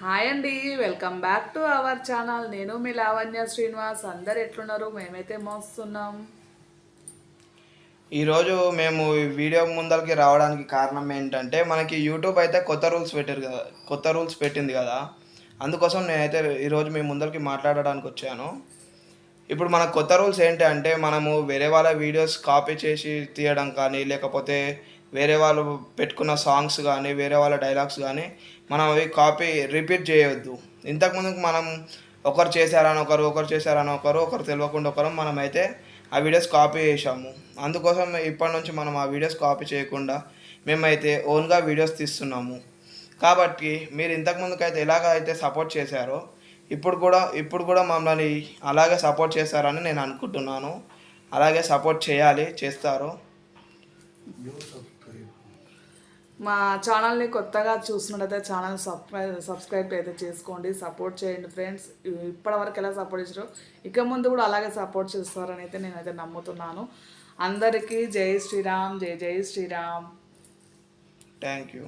Hi అండి, welcome back to our channel. నేను మీ లావణ్య శ్రీనివాస్. అందరు ఎట్లున్నారు? మేమైతే మోస్తున్నాం. ఈరోజు మేము ఈ వీడియో ముందరికి రావడానికి కారణం ఏంటంటే మనకి యూట్యూబ్ అయితే కొత్త రూల్స్ పెట్టింది కదా. అందుకోసం నేనైతే ఈరోజు మీ ముందరికి మాట్లాడడానికి వచ్చాను. ఇప్పుడు మన కొత్త రూల్స్ ఏంటి అంటే మనము వేరే వాళ్ళ వీడియోస్ కాపీ చేసి తీయడం కానీ, లేకపోతే వేరే వాళ్ళు పెట్టుకున్న సాంగ్స్ కానీ, వేరే వాళ్ళ డైలాగ్స్ కానీ మనం అవి కాపీ రిపీట్ చేయొద్దు. ఇంతకుముందుకు మనం ఒకరు చేశారని ఒకరు తెలియకుండా మనమైతే ఆ వీడియోస్ కాపీ చేసాము. అందుకోసం ఇప్పటి నుంచి మనం ఆ వీడియోస్ కాపీ చేయకుండా మేమైతే ఓన్గా వీడియోస్ తీస్తున్నాము. కాబట్టి మీరు ఇంతకుముందుకైతే ఎలాగ అయితే సపోర్ట్ చేశారో ఇప్పుడు కూడా మమ్మల్ని అలాగే సపోర్ట్ చేస్తారని నేను అనుకుంటున్నాను. అలాగే సపోర్ట్ చేస్తారు. మా ఛానల్ని కొత్తగా చూస్తున్నట్టయితే ఛానల్ సబ్స్క్రైబ్ అయితే చేసుకోండి, సపోర్ట్ చేయండి ఫ్రెండ్స్. ఇప్పటివరకు ఎలా సపోర్ట్ చేసారో ఇక ముందు కూడా అలాగే సపోర్ట్ చేస్తారని అయితే నేనైతే నమ్ముతున్నాను. అందరికీ జై శ్రీరామ్, జై జై శ్రీరామ్. Thank you.